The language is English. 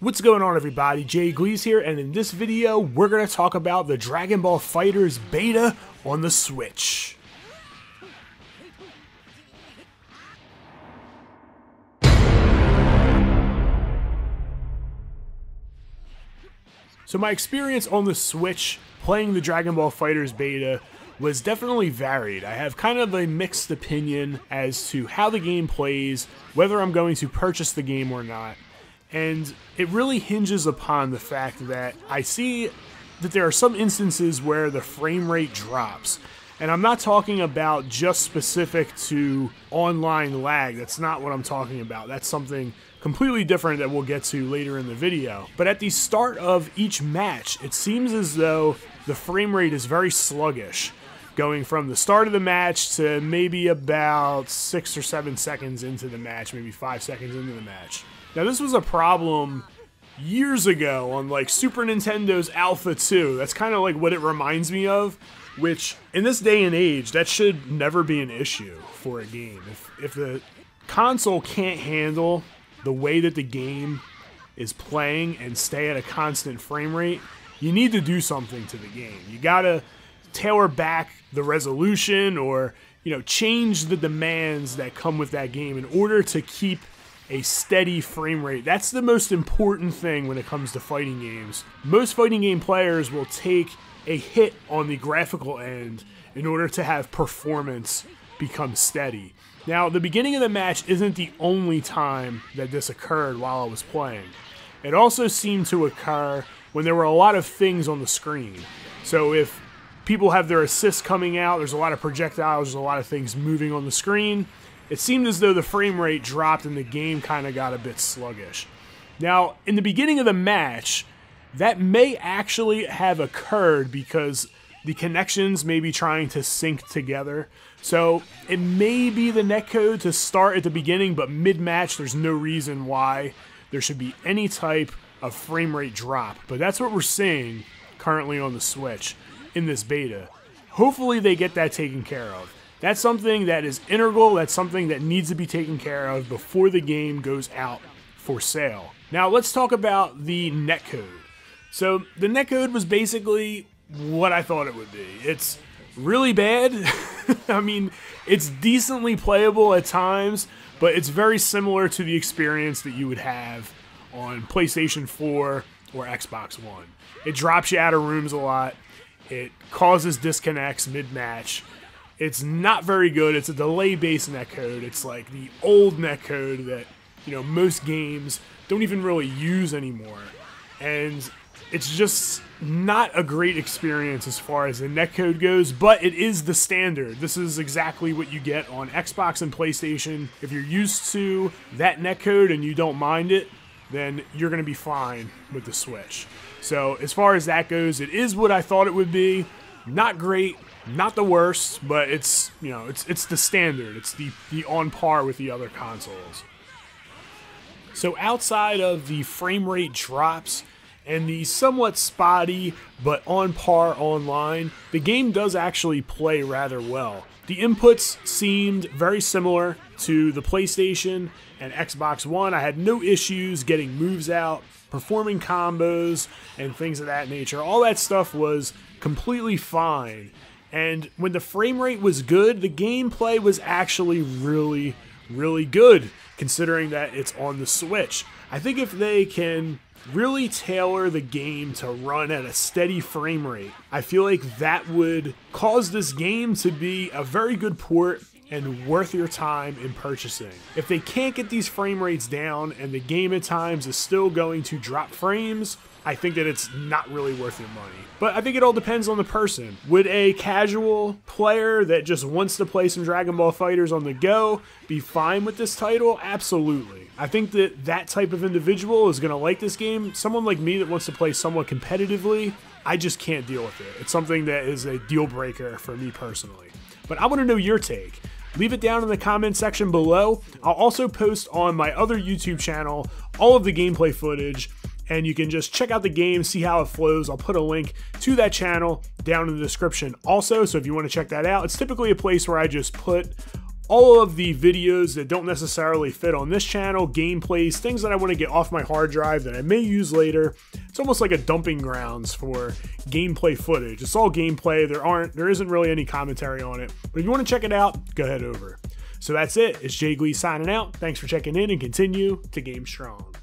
What's going on, everybody? Gleez here, and in this video we're going to talk about the Dragon Ball FighterZ beta on the Switch. So my experience on the Switch playing the Dragon Ball FighterZ beta was definitely varied. I have kind of a mixed opinion as to how the game plays, whether I'm going to purchase the game or not. And it really hinges upon the fact that I see that there are some instances where the frame rate drops. And I'm not talking about just specific to online lag. That's not what I'm talking about. That's something completely different that we'll get to later in the video. But at the start of each match, it seems as though the frame rate is very sluggish, going from the start of the match to maybe about 6 or 7 seconds into the match, maybe 5 seconds into the match. Now, this was a problem years ago on like Super Nintendo's Alpha 2. That's kind of like what it reminds me of, which in this day and age, that should never be an issue for a game. If the console can't handle the way that the game is playing and stay at a constant frame rate, you need to do something to the game. You gotta tailor back the resolution or, change the demands that come with that game in order to keep a steady frame rate. That's the most important thing when it comes to fighting games. Most fighting game players will take a hit on the graphical end in order to have performance become steady. Now, the beginning of the match isn't the only time that this occurred while I was playing. It also seemed to occur when there were a lot of things on the screen. So if people have their assists coming out, there's a lot of projectiles, there's a lot of things moving on the screen, it seemed as though the frame rate dropped and the game kind of got a bit sluggish. Now, in the beginning of the match, that may actually have occurred because the connections may be trying to sync together. So it may be the netcode to start at the beginning, but mid-match there's no reason why there should be any type of frame rate drop. But that's what we're seeing currently on the Switch in this beta. Hopefully they get that taken care of. That's something that is integral, that's something that needs to be taken care of before the game goes out for sale. Now let's talk about the netcode. So the netcode was basically what I thought it would be. It's really bad. I mean, it's decently playable at times, but it's very similar to the experience that you would have on PlayStation 4 or Xbox One. It drops you out of rooms a lot. It causes disconnects mid-match. It's not very good. It's a delay-based netcode. It's like the old netcode that, most games don't even really use anymore. And it's just not a great experience as far as the netcode goes, but it is the standard. This is exactly what you get on Xbox and PlayStation. If you're used to that netcode and you don't mind it, then you're going to be fine with the Switch. So as far as that goes, it is what I thought it would be. Not great, not the worst, but it's, it's the standard. It's the on par with the other consoles. So outside of the frame rate drops and the somewhat spotty but on par online, the game does actually play rather well. The inputs seemed very similar to the PlayStation and Xbox One. I had no issues getting moves out, performing combos, and things of that nature. All that stuff was completely fine. And when the frame rate was good, the gameplay was actually really, really good, considering that it's on the Switch. I think if they can really tailor the game to run at a steady frame rate, I feel like that would cause this game to be a very good port and worth your time in purchasing. If they can't get these frame rates down and the game at times is still going to drop frames, I think that it's not really worth your money. But I think it all depends on the person. Would a casual player that just wants to play some Dragon Ball FighterZ on the go be fine with this title? Absolutely. I think that that type of individual is going to like this game. Someone like me that wants to play somewhat competitively, I just can't deal with it. It's something that is a deal breaker for me personally. But I want to know your take. Leave it down in the comment section below. I'll also post on my other YouTube channel all of the gameplay footage, and you can just check out the game, see how it flows. I'll put a link to that channel down in the description also, so if you want to check that out. It's typically a place where I just put all of the videos that don't necessarily fit on this channel, gameplays, things that I want to get off my hard drive that I may use later. It's almost like a dumping grounds for gameplay footage. It's all gameplay. There isn't really any commentary on it. But if you want to check it out, go ahead over. So that's it. It's Gleez signing out. Thanks for checking in and continue to game strong.